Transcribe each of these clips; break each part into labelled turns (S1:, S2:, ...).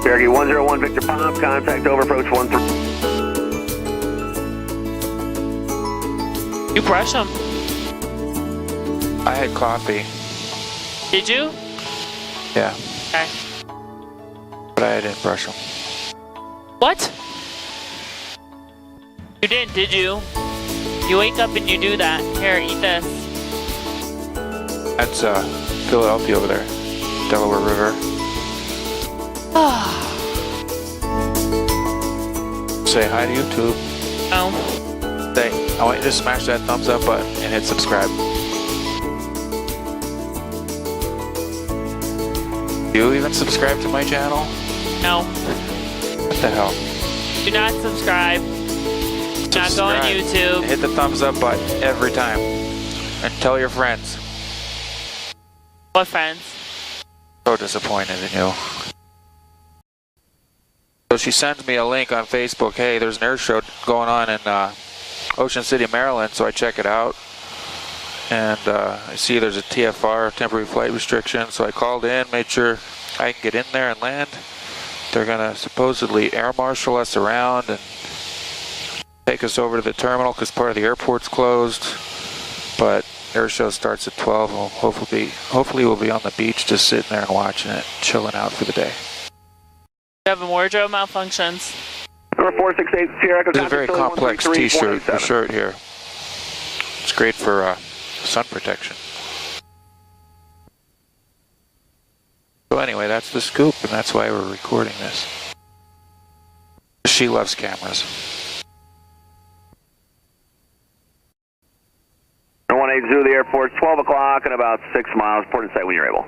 S1: Cherokee 101 Victor Pop, contact over approach 13.
S2: You brush them.
S3: I had coffee.
S2: Did you?
S3: Yeah.
S2: Okay.
S3: But I didn't brush them.
S2: What? You didn't, did you? You wake up and you do that. Here, eat this.
S3: That's Philadelphia over there. Delaware River. Say hi to YouTube.
S2: Oh.
S3: Say, I want you to smash that thumbs up button and hit subscribe. Do you even subscribe to my channel?
S2: No.
S3: What the hell?
S2: Do not subscribe. Do not go on YouTube.
S3: Hit the thumbs up button every time. And tell your friends.
S2: What friends?
S3: So disappointed in you. So she sends me a link on Facebook. Hey, there's an air show going on in Ocean City, Maryland. So I check it out. And I see there's a TFR, temporary flight restriction. So I called in, made sure I can get in there and land. They're going to supposedly air marshal us around and take us over to the terminal because part of the airport's closed. But air show starts at 12. We'll hopefully we'll be on the beach just sitting there and watching it, chilling out for the day.
S2: You have wardrobe malfunctions.
S1: Number 468 Sierra.
S3: This is a very complex t-shirt or shirt here. It's great for sun protection. So anyway, that's the scoop, and that's why we're recording this. She loves cameras.
S1: 180 to the airport, 12 o'clock and about 6 miles. Port in sight when you're able.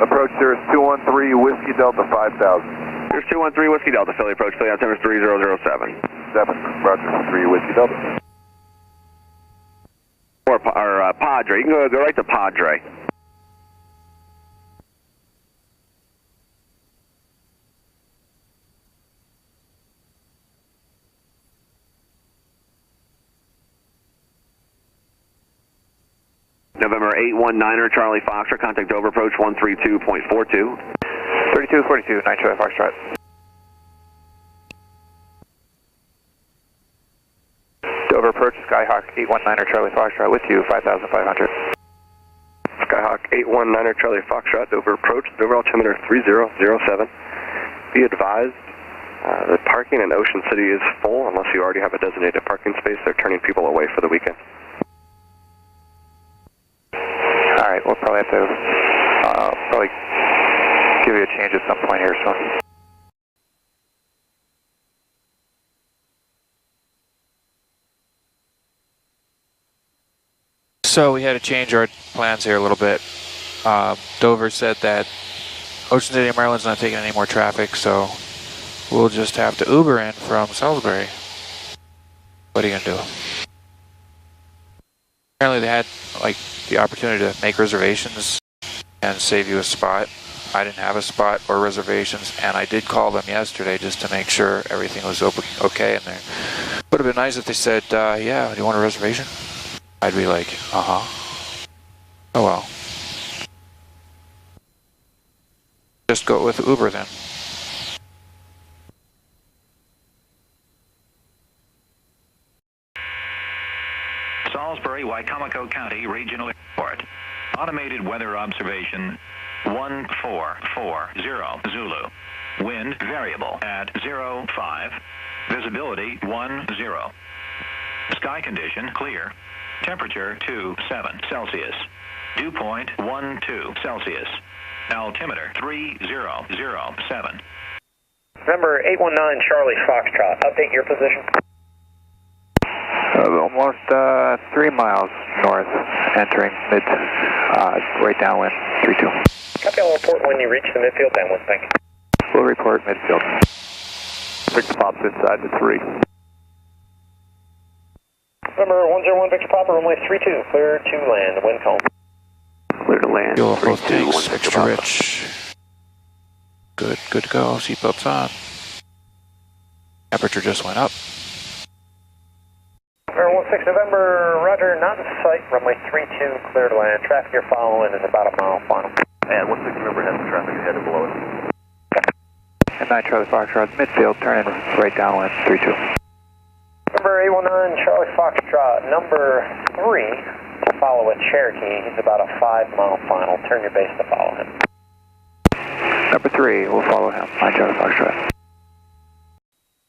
S4: Approach Cirrus 213, Whiskey Delta 5000.
S1: Here's 213 Whiskey Delta, Philly approach, Philly altimeter 3007.
S4: 7, Roger, 3 Whiskey Delta.
S1: Or Padre, you can go right to Padre. November 819er, Charlie Foxtrot, contact over approach 132.42.
S4: 3242, 9 Charlie Foxtrot. Dover approach, Skyhawk 819er, Charlie Foxtrot with you, 5,500.
S5: Skyhawk 819er, Charlie Foxtrot, Dover approach, Dover altimeter 3007. Be advised, the parking in Ocean City is full unless you already have a designated parking space. They're turning people away for the weekend.
S4: Alright, we'll probably have to probably give you a change at some point here soon.
S3: So we had to change our plans here a little bit. Dover said that Ocean City, Maryland's not taking any more traffic, so we'll just have to Uber in from Salisbury. What are you gonna do? Apparently they had like the opportunity to make reservations and save you a spot. I didn't have a spot or reservations, and I did call them yesterday just to make sure everything was okay in there. Would have been nice if they said, yeah, do you want a reservation? I'd be like, uh-huh. Oh well. Just go with Uber then.
S6: Salisbury, Wicomico County Regional Airport. Automated weather observation 1440 Zulu. Wind variable at 05. Visibility 10. Sky condition clear. Temperature 27 Celsius. Dew point 12 Celsius. Altimeter 3007.
S7: November 819 Charlie Foxtrot, update your position.
S4: Almost 3 miles north, entering mid, right downwind, 32.
S7: Copy, I'll report when you reach the midfield downwind, thank you.
S4: We'll report midfield. Victor Pop's inside the 3.
S7: November 101 Victor Papa, runway 32, clear to land, wind calm.
S5: Clear to land.
S3: Fuel, both
S5: 32,
S3: tanks, extra rich. Good to go. Seatbelts on. Temperature just went up.
S7: November 16 November, roger, not in sight, runway 32, clear to land. Traffic you're following is about a mile final.
S5: And 16 number has some traffic ahead and below it.
S4: And 9 Charlie Foxtrot, midfield, turn in right downwind, 32.
S7: Number 819 Charlie Foxtrot, number 3 to follow a Cherokee. He's about a 5-mile final. Turn your base to follow him.
S4: Number 3, we'll follow him, 9 Charlie Foxtrot.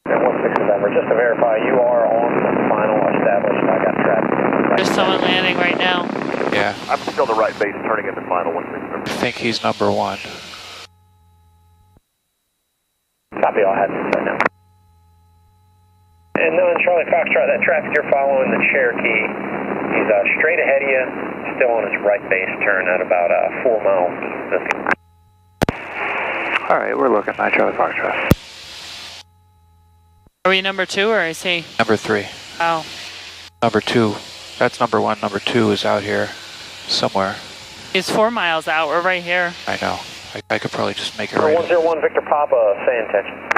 S7: And 16 November, just to verify, you are on the final established. I got traffic.
S2: There's someone landing right now.
S3: Yeah,
S5: I'm still the right base, turning into final 16 number.
S3: I think he's number 1.
S7: Copy, I'll have you right now. And 9 Charlie Foxtrot, that traffic you're following, the Cherokee, he's straight ahead of you, still on his right base turn at about 4 miles east.
S4: All right, we're looking, 9 Charlie Foxtrot.
S2: Are we number 2 or is he?
S3: Number 3.
S2: Oh.
S3: Number 2. That's number 1. Number 2 is out here somewhere.
S2: He's 4 miles out. We're right here.
S3: I know. I could probably just make it
S7: Number
S3: right.
S7: 101 Victor Papa, say intention.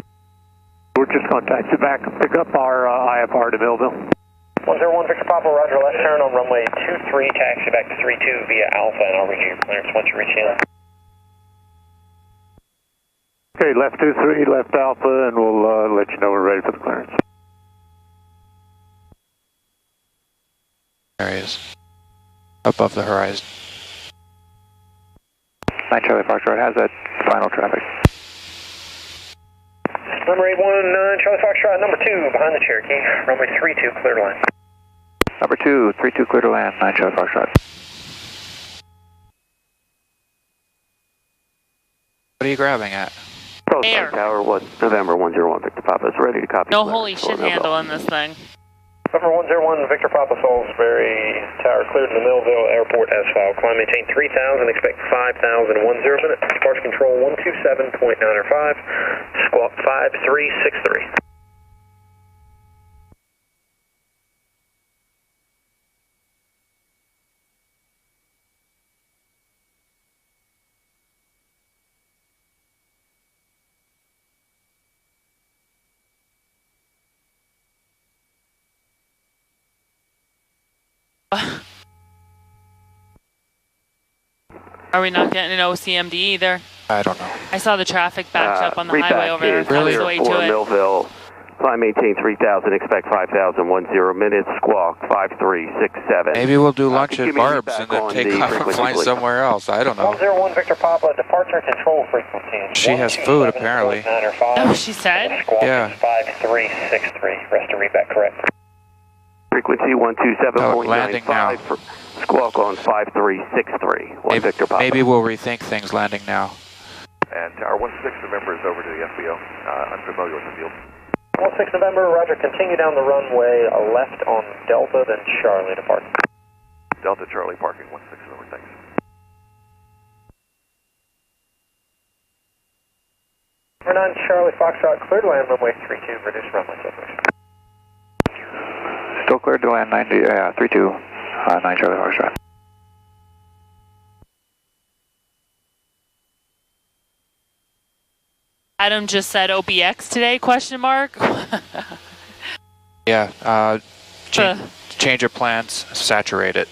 S4: We're just going to taxi back and pick up our IFR to Millville.
S7: 101 Victor Papa, roger, left turn on runway 23, taxi back to 32 via Alpha, and I'll read you your clearance once you reach the end.
S4: Okay, left 23, left Alpha, and we'll let you know we're ready for the clearance.
S3: There he is. Above the horizon.
S4: 9 Charlie Foxtrot has that final traffic.
S7: Number 819 Charlie Foxtrot, number 2 behind the Cherokee, runway 32, clear to land.
S4: Number 2, 32 clear to land, 9 Charlie Foxtrot.
S3: What are you grabbing at?
S2: Air.
S1: Tower 1, November 101 Victor Papa is ready to copy.
S2: No holy shit handle in this thing.
S7: Number 101 Victor Papa, Salisbury Tower, cleared to the Millville Airport as filed. Climb maintain 3000, expect 5000 in 10 minutes. Departure control 127.905, squawk 5363.
S2: Are we not getting an OCMD either?
S3: I don't know.
S2: I saw the traffic backed up on the highway over there.
S3: Really?
S2: That was the way to it.
S1: Millville, climb maintain 3000, expect 5000, 10 minutes, squawk 5367.
S3: Maybe we'll do lunch
S1: give
S3: at
S1: me
S3: Barb's
S1: feedback
S3: and then
S1: on
S3: take
S1: the
S3: off and
S1: frequency,
S3: fly
S1: please.
S3: somewhere else. I don't know.
S7: 101 Victor Papa, departure control frequency.
S3: She has food, apparently.
S2: Oh, she said?
S7: Squawk
S3: Yeah.
S7: 5363. Rest to read that correct.
S1: Frequency
S3: Landing now.
S1: 127.95, squawk on 5363. One Victor Papa.
S3: Maybe we'll rethink things landing now.
S5: And Tower 16 November is over to the FBO. I'm familiar with the field.
S7: 16 November, roger, continue down the runway, left on Delta, then Charlie depart.
S5: Delta Charlie parking 16 November, thanks.
S7: Number 9 Charlie Foxtrot, clear to land runway 32, reduce runway separation.
S4: Still cleared to land 32, 9 Charlie Foxtrot.
S2: Adam just said OBX today, question mark?
S3: Yeah, change of plans, saturate it.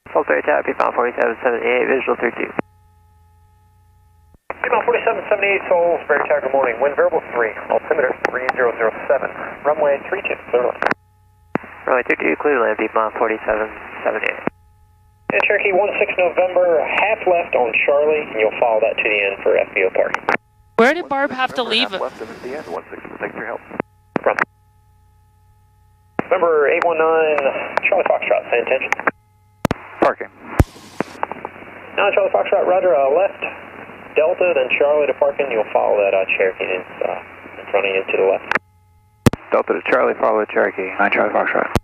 S8: Salisbury Tower, P-Mount 4778, visual 32.
S7: P-Mount 4778, Salisbury Tower, good morning. Wind variable 3, altimeter 3007, runway 32, clear to land.
S8: Runway 32, clear to land, P-Mount 4778.
S7: And Cherokee 16 November, half left on Charlie, and you'll follow that to the end for FBO parking.
S2: Where did Barb have to leave?
S5: Left and at the end, 16, thanks for your help.
S7: November 819 Charlie Foxtrot, say intention.
S4: Parking.
S7: 9 Charlie Foxtrot, roger, left Delta, then Charlie to parking. You'll follow that Cherokee in front of you to the left.
S4: Delta to Charlie, follow the Cherokee, 9 Charlie Foxtrot.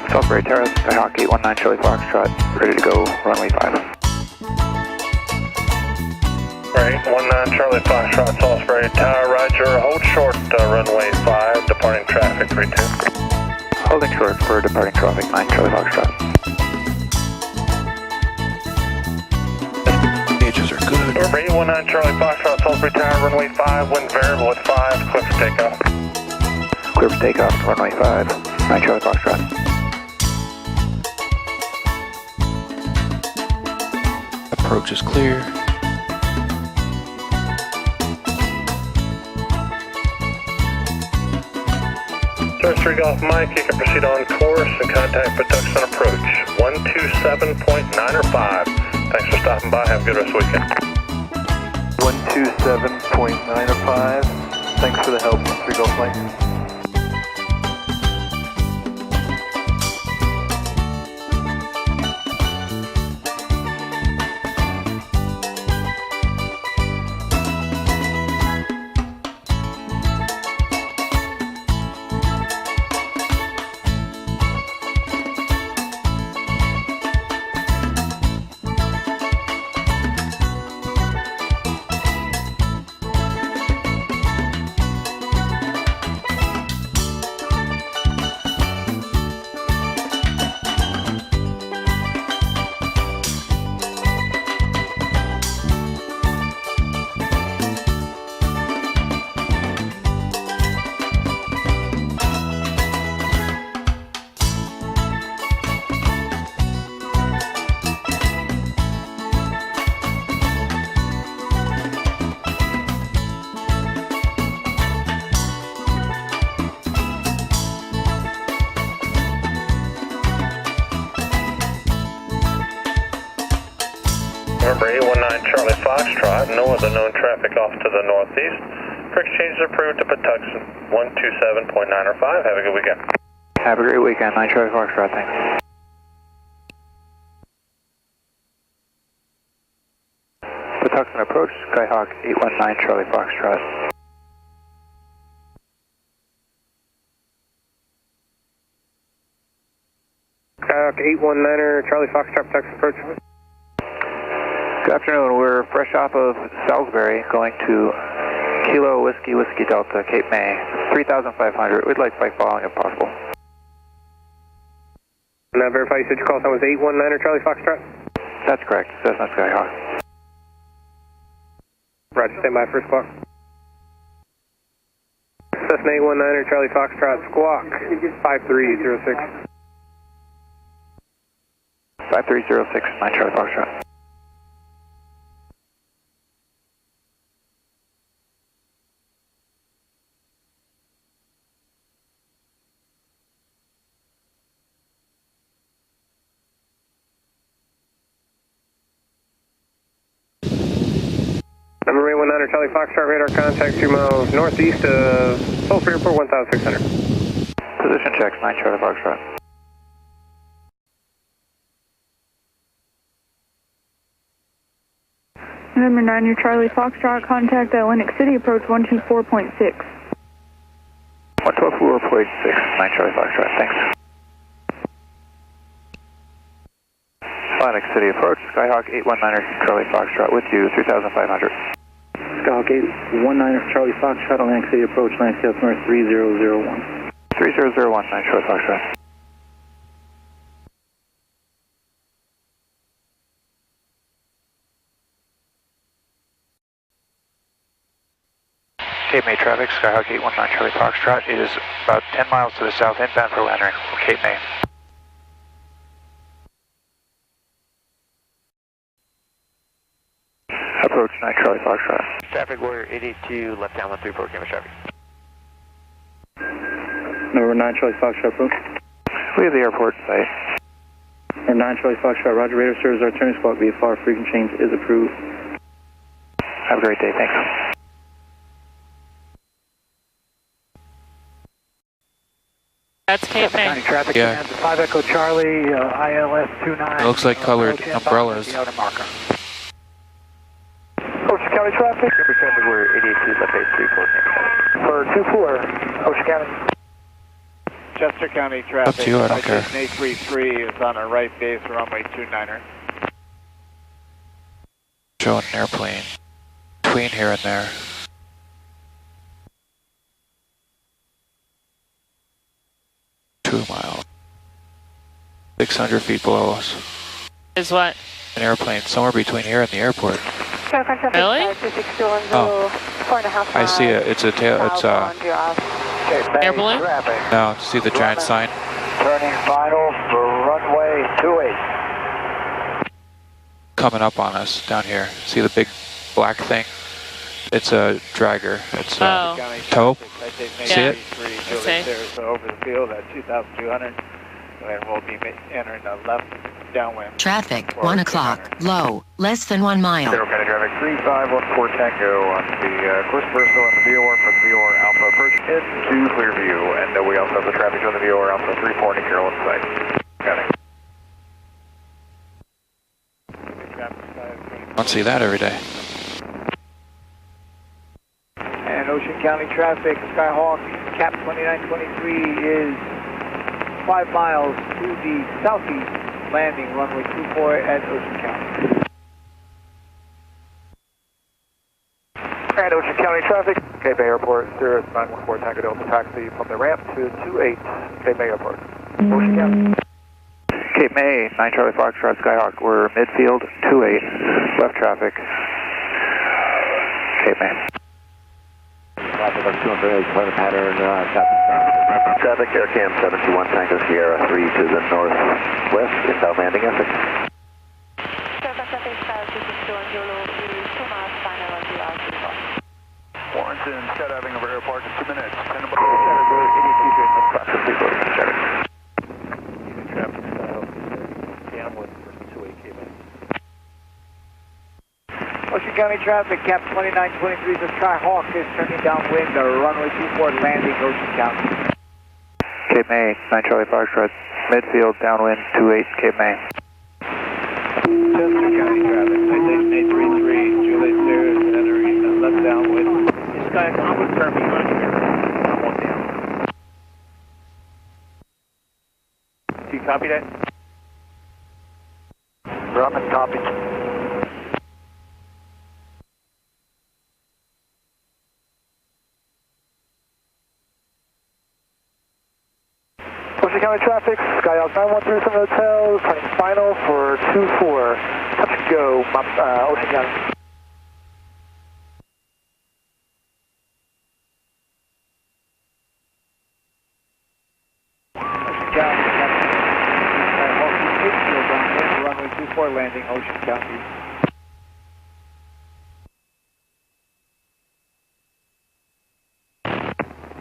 S4: Salisbury Terrace, Skyhawk 819 Charlie Foxtrot, ready to go, runway 5.
S7: Salisbury, 19 Charlie Foxtrot, Salisbury Tower, roger, hold short, runway 5, departing traffic, 32.
S4: Holding short for departing traffic, 9 Charlie Foxtrot.
S3: Gauges are good.
S7: Salisbury, 19 Charlie Foxtrot, Salisbury Tower, runway 5, wind variable at 5, clear for takeoff.
S4: Clear for takeoff, runway 5, 9 Charlie Foxtrot.
S3: Approach is clear.
S7: Turn off Mike, you can proceed on course and contact Patuxent approach, 127.9 or 5. Thanks for stopping by, have a good rest of the weekend.
S5: 127.9 or 5. Thanks for the help, 3 Golf Mike.
S7: November 819 Charlie Foxtrot, no other known traffic off to the northeast. Correct changes approved to Patuxent, 127.9 or 5. Have a good weekend.
S4: Have a great weekend, 9 Charlie Foxtrot, thanks. Patuxent approach, Skyhawk 819 Charlie Foxtrot.
S7: Skyhawk 819er Charlie Foxtrot, Patuxent approach.
S4: Good afternoon, we're fresh off of Salisbury going to Kilo Whiskey Whiskey Delta, Cape May, 3,500. We'd like bike following if possible.
S7: Now verify you said your call sign was 819er Charlie Foxtrot?
S4: That's correct, Cessna Skyhawk.
S7: Roger, stand by first clock. Cessna 819er Charlie Foxtrot, squawk 5306.
S4: 5306, 9 Charlie Foxtrot.
S7: Number 819er Charlie Foxtrot, radar contact 2 miles northeast of Salisbury Airport, 1,600.
S4: Position checks, 9 Charlie Foxtrot.
S9: Number 9, your Charlie Foxtrot, contact Atlantic City, approach 124.6.
S4: 124.6, 9 Charlie Foxtrot, thanks. Atlantic City approach, Skyhawk 819er Charlie Foxtrot with you, 3,500.
S10: Skyhawk 819er Charlie Foxtrot, Atlantic City approach, land south north 3001.
S4: 3001, 9 Charlie Foxtrot. Cape May traffic, Skyhawk 819 Charlie Foxtrot. It is about 10 miles to the south inbound for landing from Cape May. Approach 9 Charlie Foxtrot.
S8: Traffic Warrior 882, left downwind 34, canvas traffic.
S10: Number 9 Charlie Foxtrot approach.
S4: We have the airport site.
S10: Number 9 Charlie Foxtrot, roger, radar serves our turning squawk VFR, frequency change is approved.
S4: Have a great day, thanks.
S2: That's Cape May.
S10: County traffic,
S3: Yeah.
S10: 5 Echo Charlie, ILS 29.
S3: It looks like colored umbrellas.
S10: Ocean County traffic.
S8: Number traffic Warrior 882, left 834, canvas traffic.
S10: For 24, Ocean County.
S11: Chester County traffic.
S3: Up to you, I don't care.
S11: Citation 833 is on our right base, runway 29er.
S3: Showing an airplane. between here and there. .2 miles. 600 feet below us.
S2: Is what?
S3: An airplane somewhere between here and the airport.
S2: Really?
S3: Oh, I see it. It's a tail. It's
S2: Air balloon?
S3: no. See the giant sign.
S11: Turning final for runway 28.
S3: Coming up on us down here. See the big black thing? It's a dragger. It's a tow. See it?
S11: So over the field at 2,200, and we'll be entering the left downwind.
S12: Traffic, 1 o'clock, low, less than 1 mile.
S11: Zero County traffic 3514 Tango on the course reversal and the VOR for the VOR Alpha approach into Clearview, and we also have the traffic on the VOR Alpha 340 Carolyn site. Got it.
S3: I don't see that every day.
S11: And Ocean County traffic, Skyhawk, cap 2923 is 5 miles to the southeast, landing runway 24 at Ocean County. And Ocean County traffic, Cape May Airport, Cirrus 914 Tango Delta taxi from the ramp to 28 Cape May Airport. Ocean County.
S4: Cape May, 9 Charlie Foxtrot, Skyhawk, we're midfield, 28, left traffic, Cape May.
S13: Traffic on 200 is weather pattern, traffic, AirCam 71 Tango Sierra 3 to the northwest, inbound landing Essex.
S11: Warrington, skydiving over airport in 2 minutes. Traffic style, downwind for 28 Cape May. Ocean County traffic, cap 2923, the Skyhawk is turning downwind, runway 24 landing Ocean County.
S4: Cape May, 9 Charlie Foxtrot, midfield, downwind, 28 Cape May.
S11: Chester County traffic, citation 833, Juliet Cirrus, entering the left downwind. Skyhawk, I'm going to turn behind here. I'm on down. Do you copy that? Drop and copy. Ocean County traffic, Skyhawk 913 from the hotel, turning final for 24. Touch and go, Ocean County. Ocean County, Skyhawk 8 downwind, runway 24 landing Ocean County.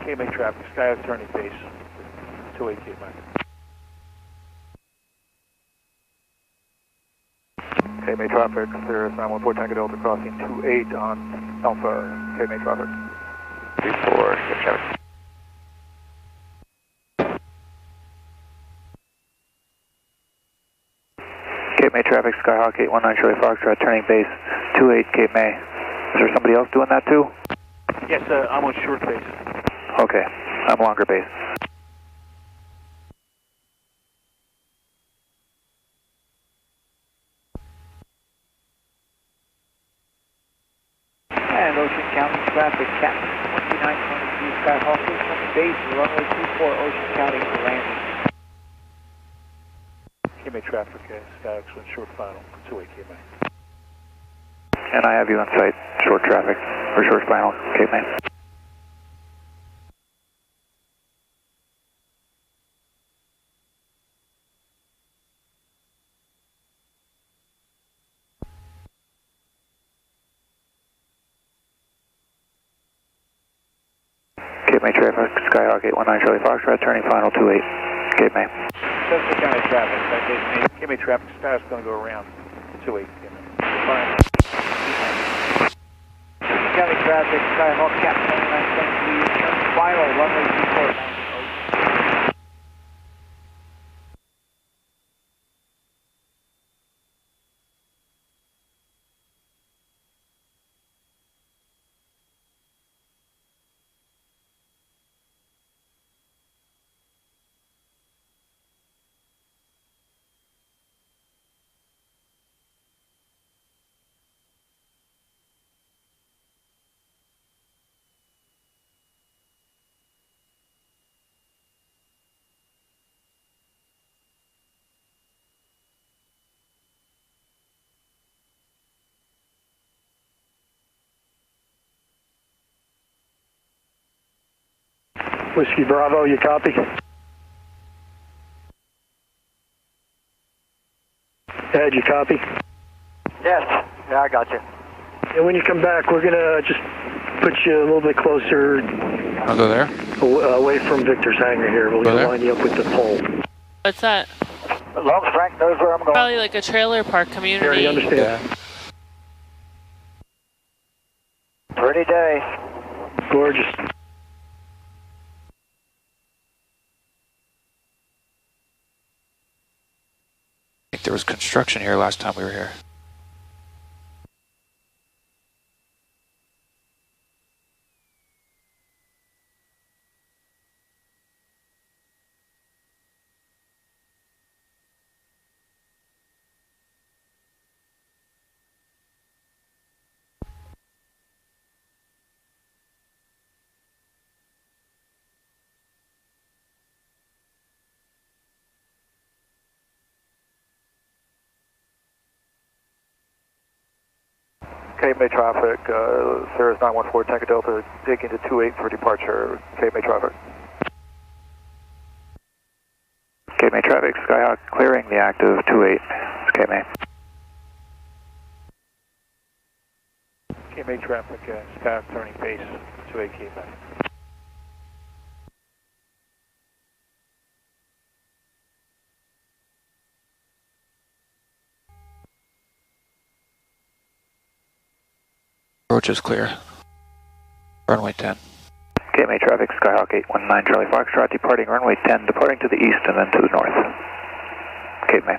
S11: Cape May traffic, Skyhawk turning base. 28 Cape May. Cape May traffic, Cirrus 914 Tango Delta crossing 28 on Alpha. Cape May traffic. 34, good traffic.
S4: Cape May traffic, Skyhawk 819 Charlie Foxtrot, turning base, 28 Cape May. Is there somebody else doing that too?
S11: Yes, I'm on short base.
S4: Okay, I'm longer base.
S11: And Ocean County traffic, cap 2923 Skyhawk is turning base, runway 24 Ocean County for landing. Cape May traffic, Skyhawk's on short final, 28 Cape May.
S4: And I have you in sight, short traffic, or short final, Cape May. Cape May traffic, Skyhawk 819 Charlie Foxtrot, turning final 28, Cape May.
S11: Chester County traffic, Cape May traffic, Skyhawk's going to go around 28 Cape May. Chester County traffic, Skyhawk cap 2923, turning final, runway 24 landing.
S14: Whiskey Bravo, you copy? Ed, you copy?
S15: Yes, yeah, I got you.
S14: And when you come back, we're going to just put you a little bit closer.
S3: I'll go there.
S14: Away from Victor's hangar here. We'll line you up with the pole.
S2: What's that?
S15: As long as Frank knows where I'm going.
S2: Probably like a trailer park community.
S14: Here, you understand?
S3: Yeah.
S15: Pretty day.
S14: Gorgeous.
S3: I think there was construction here last time we were here.
S10: Cape May traffic, Cirrus 914 Tango Delta, taking to 28 for departure, Cape May traffic.
S4: Cape May traffic, Skyhawk clearing the active 28, Cape May.
S10: Cape May traffic, Skyhawk turning base, 28 Cape May.
S3: Approach is clear. Runway 10.
S4: Cape May traffic, Skyhawk 819 Charlie Foxtrot, departing runway 10, departing to the east and then to the north. Cape May.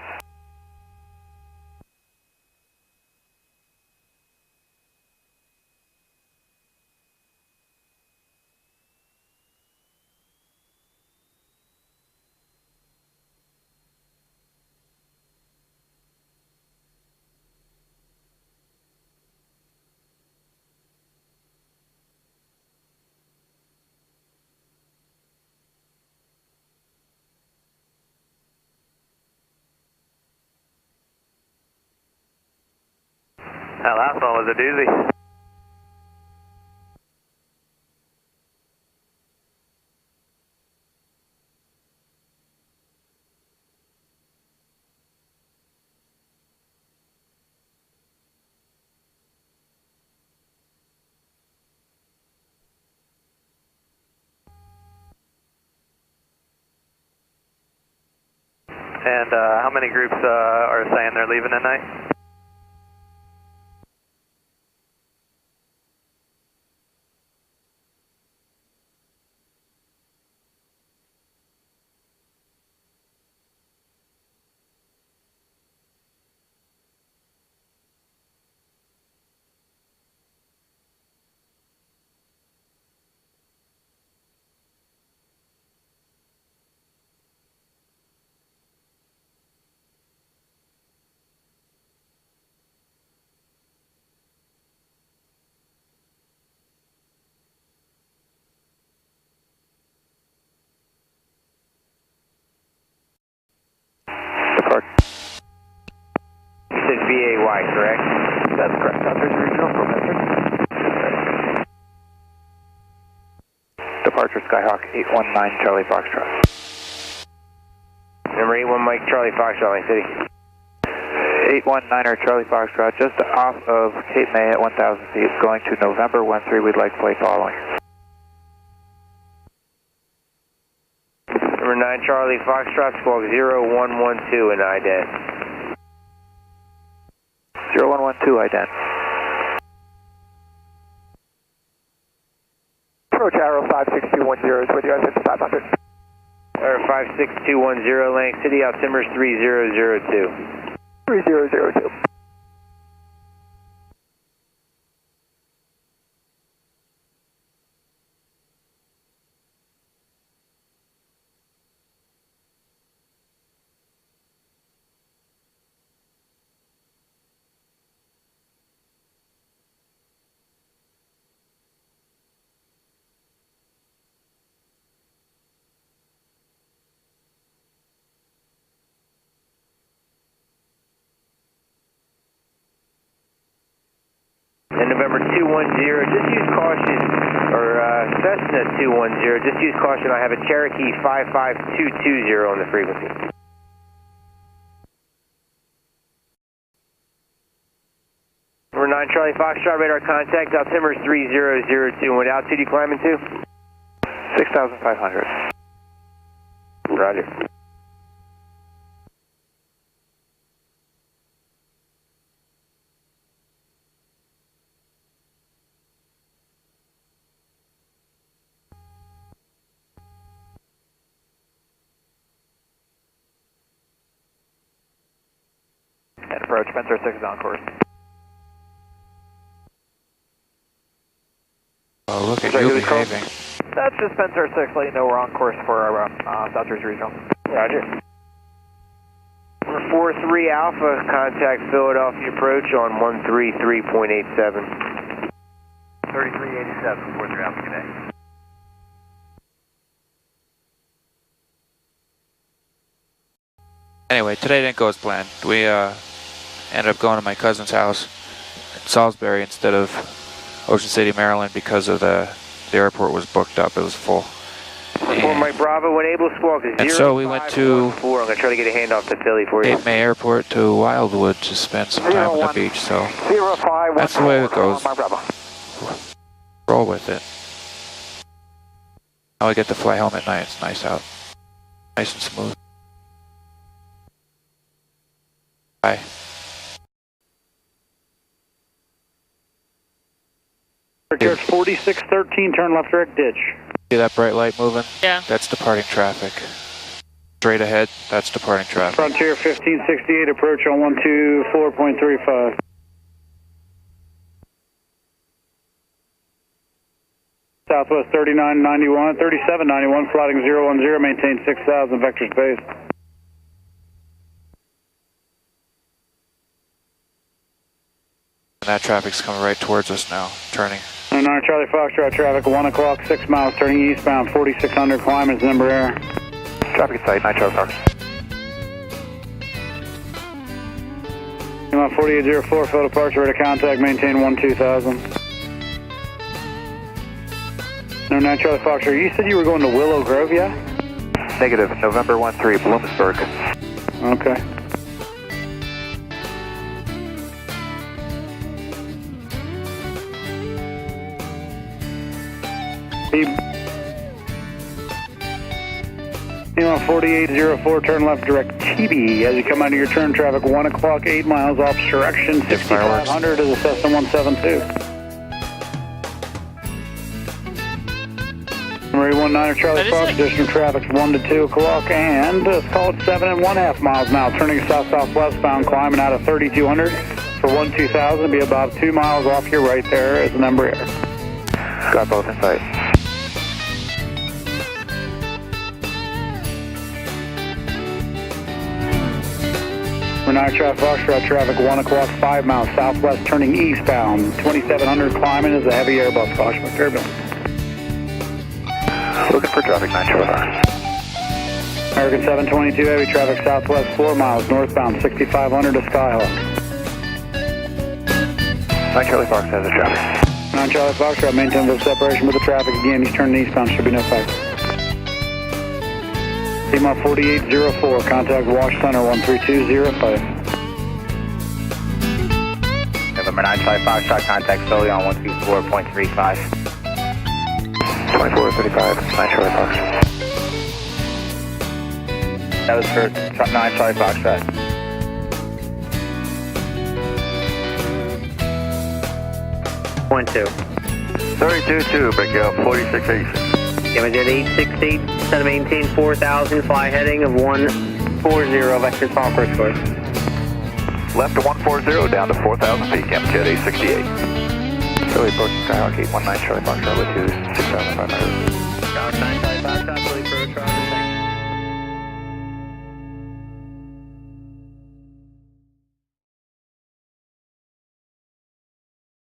S1: That last one was a doozy. And how many groups are saying they're leaving tonight?
S4: Depart.
S1: You said VAY, correct?
S4: That's correct. Southridge Regional from Medford. Departure Skyhawk 819 Charlie Foxtrot.
S1: Number 81 Mike Charlie Foxtrot, Line City.
S4: 819er Charlie Foxtrot, just off of Cape May at 1,000 feet, going to November 13. We'd like flight following.
S1: Number 9 Charlie Foxtrot, squawk 0112 in ident.
S4: 0112 ident.
S15: Approach Arrow 56210 is with you, I 500.
S1: Air 56210, Lang City, altimeter 3002.
S15: 3002.
S8: And November 210, just use caution, or Cessna 210, just use caution. I have a Cherokee 55220 on the frequency. Number 9 Charlie Foxtrot, radar contact, altimeter 3002. What altitude you climbing to?
S4: 6,500.
S8: Roger.
S4: And approach, Spencer 6 is on course.
S3: Oh, look at you behaving.
S4: That's just Spencer 6, let you know we're on course for our Southridge Regional.
S8: Roger. Number 43 Alpha, contact Philadelphia approach on 133.87.
S13: 3387, 43 Alpha, good day.
S3: Anyway, today didn't go as planned. We ended up going to my cousin's house in Salisbury instead of Ocean City, Maryland, because of the airport was booked up. It was full.
S8: For my Bravo, when able squawk is 0.
S3: And so we went to
S8: I'm going to try to get a handoff to Philly for you.
S3: Cape May Airport to Wildwood to spend some time on the beach. So that's the way it goes. Roll with it. Now we get to fly home at night. It's nice out. Nice and smooth. Bye.
S10: Church 4613, turn left direct ditch.
S3: See that bright light moving?
S2: Yeah.
S3: That's departing traffic. Straight ahead, that's departing traffic.
S10: Frontier 1568, approach on 124.35. Southwest 3991, 3791, flighting 010, maintain 6,000, vector space.
S3: And that traffic's coming right towards us now, turning.
S10: 9 Charlie Foxtrot, traffic 1 o'clock, 6 miles, turning eastbound, 4600, climb is number air.
S4: Traffic at sight, 9 Charlie Fox.
S10: 4804, full departure, rate of contact, maintain 12000. 9 Charlie Foxtrot, you said you were going to Willow Grove, yeah?
S4: Negative, November 13, Bloomsburg.
S10: Okay. Email 4804, turn left direct TB. As you come out of your turn, traffic 1 o'clock, 8 miles off direction, 6500 to the Cessna 172. Number 19 Charlie Fox, additional traffic's 1 to 2 o'clock, and let's call it 7 1/2 miles now. Turning south-southwest bound, climbing out of 3200 for 12000, be about 2 miles off your right there as the number air.
S4: Got both in sight.
S10: Renard Charlie Foxtrot, traffic 1 o'clock, 5 miles southwest, turning eastbound. 2700 climbing is a heavy Airbus, caution with turbulence.
S4: Looking for traffic, 9 Charlie Fox.
S10: American 722 heavy traffic southwest, 4 miles northbound, 6500 to Skyhawk.
S4: 9 Charlie Fox has the traffic.
S10: 9 Charlie Foxtrot, maintain the separation with the traffic again. He's turning eastbound, should be no fight. Email 4804, contact Wash Center 13205.
S15: November 9 Charlie Foxtrot, contact Philly on 124.35.
S4: 2435, 9 Charlie Fox.
S15: That was for 9 Charlie Foxtrot.
S8: 1-2.
S13: 32-2, break you up, 4686.
S8: Damage at 868, set to maintain 4000, fly heading of 140, vector call first course.
S13: Left to 140, down to 4,000 feet, Cam Jet 868.
S4: Philly approach Skyhawk 819 Charlie Foxtrot with 6,500.
S8: Skyhawk 9 Charlie Foxtrot, Philly approach,